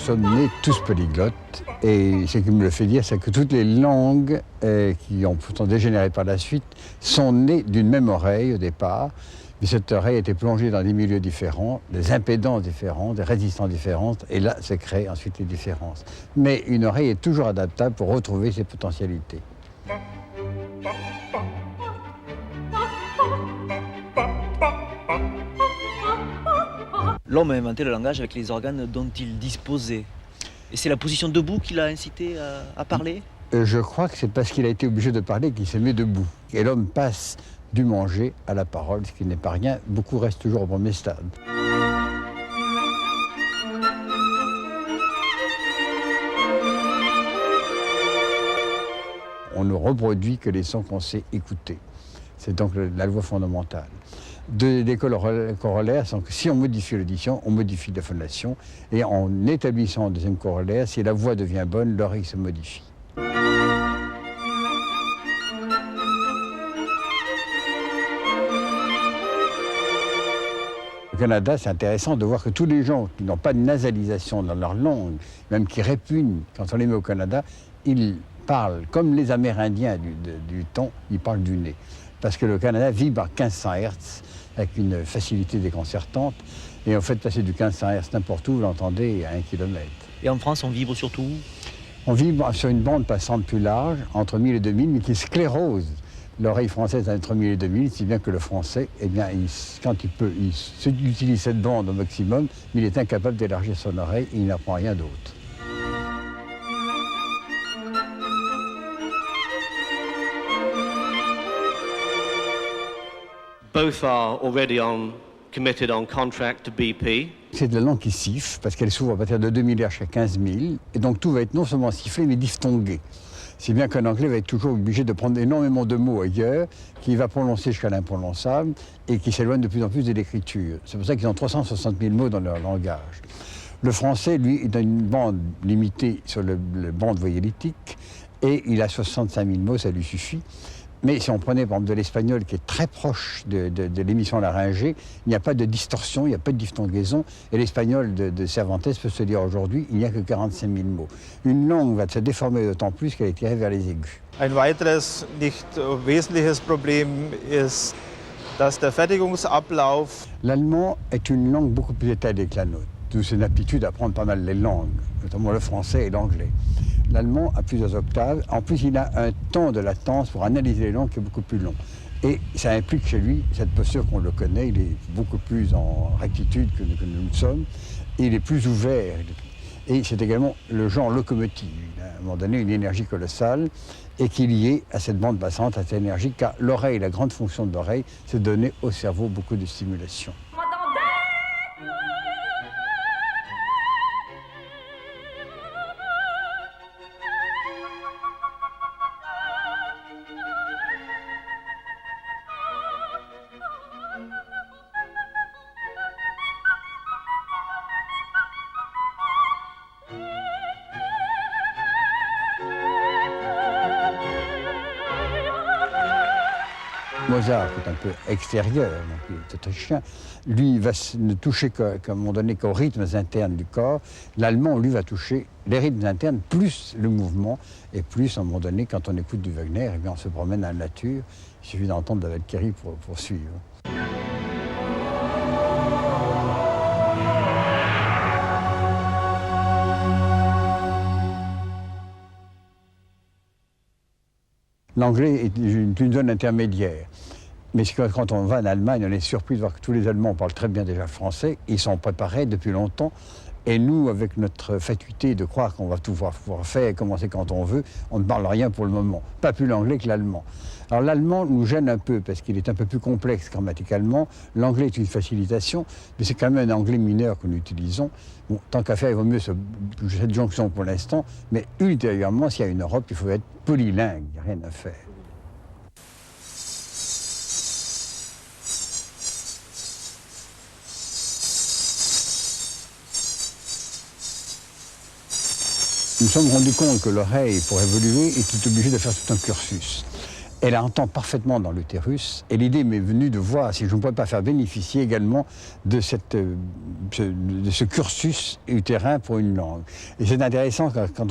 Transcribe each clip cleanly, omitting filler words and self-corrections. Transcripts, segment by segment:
sommes nés tous polyglottes. Et ce qui me le fait dire, c'est que toutes les langues qui ont pourtant dégénéré par la suite sont nées d'une même oreille au départ. Mais cette oreille a été plongée dans des milieux différents, des impédances différentes, des résistances différentes, et là se créent ensuite les différences. Mais une oreille est toujours adaptable pour retrouver ses potentialités. L'homme a inventé le langage avec les organes dont il disposait. Et c'est la position debout qui l'a incité à parler? Je crois que c'est parce qu'il a été obligé de parler qu'il s'est mis debout. Et l'homme passe du manger à la parole, ce qui n'est pas rien. Beaucoup restent toujours au premier stade. On ne reproduit que les sons qu'on sait écouter. C'est donc la loi fondamentale. Des corollaires sont que si on modifie l'audition, on modifie la phonation. Et en établissant un deuxième corollaire, si la voix devient bonne, l'oreille se modifie. Au Canada, c'est intéressant de voir que tous les gens qui n'ont pas de nasalisation dans leur langue, même qui répugnent, quand on les met au Canada, ils parlent comme les Amérindiens du temps, ils parlent du nez. Parce que le Canada vibre à 1500 Hz avec une facilité déconcertante. Et en fait, passer du 1500 Hz n'importe où, vous l'entendez à 1 km. Et en France, on vibre surtout? On vibre sur une bande passante plus large, entre 1000 et 2000, mais qui sclérose l'oreille française entre 1000 et 2000, si bien que le français, eh bien, quand il utilise cette bande au maximum, mais il est incapable d'élargir son oreille et il n'apprend rien d'autre. Both are already committed on contract to BP. C'est de la langue qui siffle, parce qu'elle s'ouvre à partir de 2000 Hz à 15 000, et donc tout va être non seulement sifflé, mais diphtongué. Si bien qu'un anglais va être toujours obligé de prendre énormément de mots ailleurs, qui va prononcer jusqu'à l'imprononçable, et qui s'éloigne de plus en plus de l'écriture. C'est pour ça qu'ils ont 360 000 mots dans leur langage. Le français, lui, est dans une bande limitée sur le bande voyellitique, et il a 65 000 mots, ça lui suffit. Mais si on prenait par exemple de l'espagnol qui est très proche de l'émission laryngée, il n'y a pas de distorsion, il n'y a pas de diphtongaison. Et l'espagnol de Cervantes peut se dire aujourd'hui, il n'y a que 45 000 mots. Une langue va se déformer d'autant plus qu'elle est tirée vers les aigus. Ein weiteres nicht wesentliches Problem ist, dass der Fertigungsablauf. L'allemand est une langue beaucoup plus étalée que la nôtre. D'où une aptitude à apprendre pas mal les langues, notamment le français et l'anglais. L'allemand a plusieurs octaves. En plus, il a un temps de latence pour analyser les langues qui est beaucoup plus long. Et ça implique chez lui cette posture qu'on le connaît. Il est beaucoup plus en rectitude que nous le sommes. Et il est plus ouvert. Et c'est également le genre locomotive. Il a à un moment donné une énergie colossale et qui est liée à cette bande passante, à cette énergie, car l'oreille, la grande fonction de l'oreille, c'est de donner au cerveau beaucoup de stimulation. Mozart, qui est un peu extérieur, donc il est autrichien, lui va ne toucher qu'à un moment donné qu'aux rythmes internes du corps. L'allemand, lui, va toucher les rythmes internes plus le mouvement, et plus à un moment donné, quand on écoute du Wagner, eh bien, on se promène dans la nature. Il suffit d'entendre de la Valkyrie pour suivre. L'anglais est une zone intermédiaire. Mais quand on va en Allemagne, on est surpris de voir que tous les Allemands parlent très bien déjà le français. Ils sont préparés depuis longtemps. Et nous, avec notre fatuité de croire qu'on va tout pouvoir faire et commencer quand on veut, on ne parle rien pour le moment. Pas plus l'anglais que l'allemand. Alors l'allemand nous gêne un peu parce qu'il est un peu plus complexe grammaticalement. L'anglais est une facilitation, mais c'est quand même un anglais mineur que nous utilisons. Bon, tant qu'à faire, il vaut mieux cette jonction pour l'instant. Mais ultérieurement, s'il y a une Europe, il faut être polylingue. Il n'y a rien à faire. Nous nous sommes rendus compte que l'oreille, pour évoluer, était obligée de faire tout un cursus. Elle entend parfaitement dans l'utérus. Et l'idée m'est venue de voir si je ne pourrais pas faire bénéficier également de ce cursus utérin pour une langue. Et c'est intéressant quand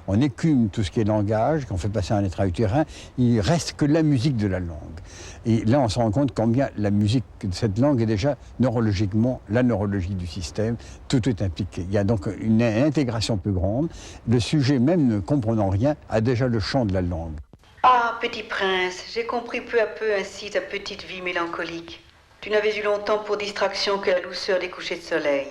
on écume tout ce qui est langage, quand on fait passer un intra-utérin, il reste que la musique de la langue. Et là, on se rend compte combien la musique de cette langue est déjà neurologiquement la neurologie du système. Tout est impliqué. Il y a donc une intégration plus grande. Le sujet, même ne comprenant rien, a déjà le chant de la langue. Ah, petit prince, j'ai compris peu à peu ainsi ta petite vie mélancolique. Tu n'avais eu longtemps pour distraction que la douceur des couchers de soleil.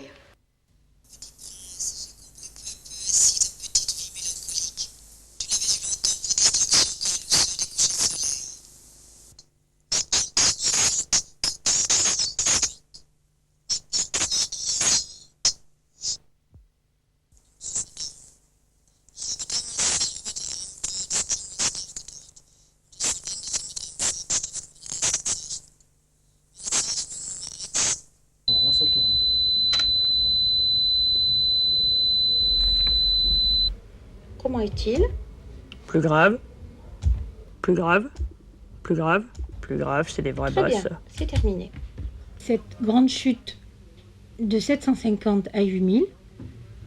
Comment est-il? Plus grave, plus grave, plus grave, plus grave, c'est des vraies Très basses. bien, c'est terminé. Cette grande chute de 750 à 8000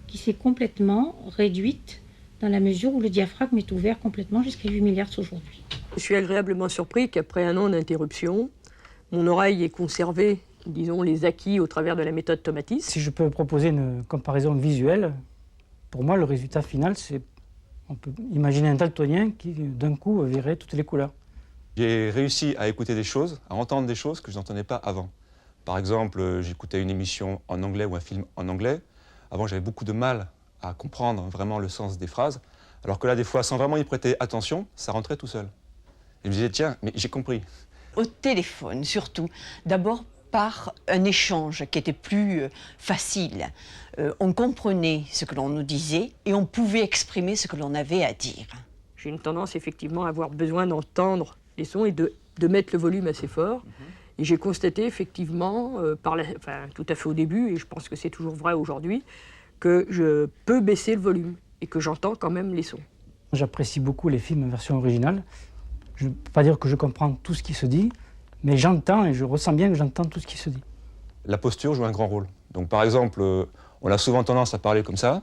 qui s'est complètement réduite dans la mesure où le diaphragme est ouvert complètement jusqu'à 8 milliards aujourd'hui. Je suis agréablement surpris qu'après un an d'interruption, mon oreille ait conservé, disons, les acquis au travers de la méthode Tomatis. Si je peux proposer une comparaison visuelle, pour moi, le résultat final, c'est on peut imaginer un daltonien qui, d'un coup, verrait toutes les couleurs. J'ai réussi à écouter des choses, à entendre des choses que je n'entendais pas avant. Par exemple, j'écoutais une émission en anglais ou un film en anglais. Avant, j'avais beaucoup de mal à comprendre vraiment le sens des phrases, alors que là, des fois, sans vraiment y prêter attention, ça rentrait tout seul. Et je me disais, tiens, mais j'ai compris. Au téléphone, surtout. D'abord par un échange qui était plus facile. On comprenait ce que l'on nous disait et on pouvait exprimer ce que l'on avait à dire. J'ai une tendance effectivement à avoir besoin d'entendre les sons et de mettre le volume assez fort. Et j'ai constaté effectivement, tout à fait au début, et je pense que c'est toujours vrai aujourd'hui, que je peux baisser le volume et que j'entends quand même les sons. J'apprécie beaucoup les films en version originale. Je ne peux pas dire que je comprends tout ce qui se dit, mais j'entends et je ressens bien que j'entends tout ce qui se dit. La posture joue un grand rôle. Donc par exemple, on a souvent tendance à parler comme ça,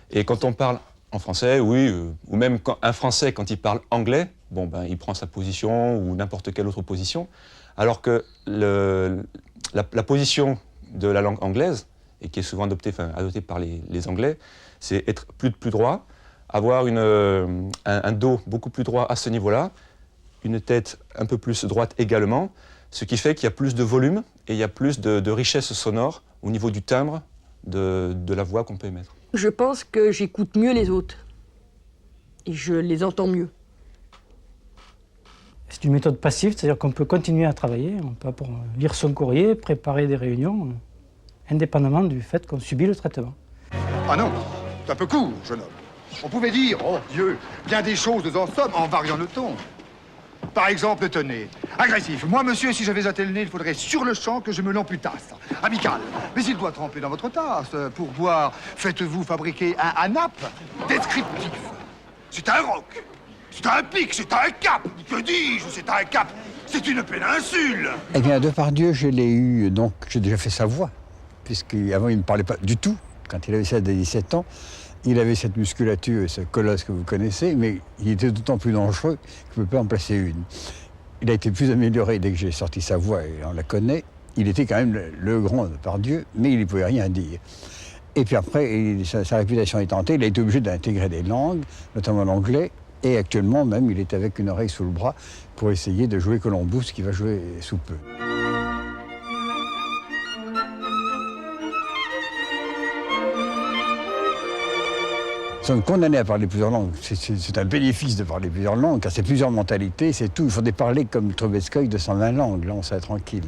et quand on parle en français, oui, ou même un Français, quand il parle anglais, bon, ben, il prend sa position ou n'importe quelle autre position, alors que la position de la langue anglaise, et qui est souvent adoptée par les Anglais, c'est être plus droit, avoir un dos beaucoup plus droit à ce niveau-là, une tête un peu plus droite également, ce qui fait qu'il y a plus de volume et il y a plus de richesse sonore au niveau du timbre de la voix qu'on peut émettre. Je pense que j'écoute mieux les autres et je les entends mieux. C'est une méthode passive, c'est-à-dire qu'on peut continuer à travailler, on peut lire son courrier, préparer des réunions, indépendamment du fait qu'on subit le traitement. Ah non, c'est un peu court, jeune homme. On pouvait dire, oh Dieu, bien des choses en somme en variant le ton. Par exemple, tenez, agressif. Moi, monsieur, si j'avais attelé le nez, il faudrait sur le champ que je me l'amputasse. Amical. Mais il doit tremper dans votre tasse. Pour boire, faites-vous fabriquer un nappe descriptif. C'est un roc. C'est un pic. C'est un cap. Que dis-je? C'est un cap. C'est une péninsule. Eh bien, Depardieu, je l'ai eu, donc j'ai déjà fait sa voix, puisqu'avant, il ne parlait pas du tout. Quand il avait 17 ans, il avait cette musculature, ce colosse que vous connaissez, mais il était d'autant plus dangereux qu'il ne peut pas en placer une. Il a été plus amélioré dès que j'ai sorti sa voix, et on la connaît. Il était quand même le grand Depardieu, mais il ne pouvait rien dire. Et puis après, sa réputation est tentée, il a été obligé d'intégrer des langues, notamment l'anglais, et actuellement même, il est avec une oreille sous le bras pour essayer de jouer Columbus, qui va jouer sous peu. Ils sont condamnés à parler plusieurs langues. C'est un bénéfice de parler plusieurs langues, car c'est plusieurs mentalités, c'est tout. Il faudrait parler comme Trubetskoy de 120 langues, là on serait tranquille.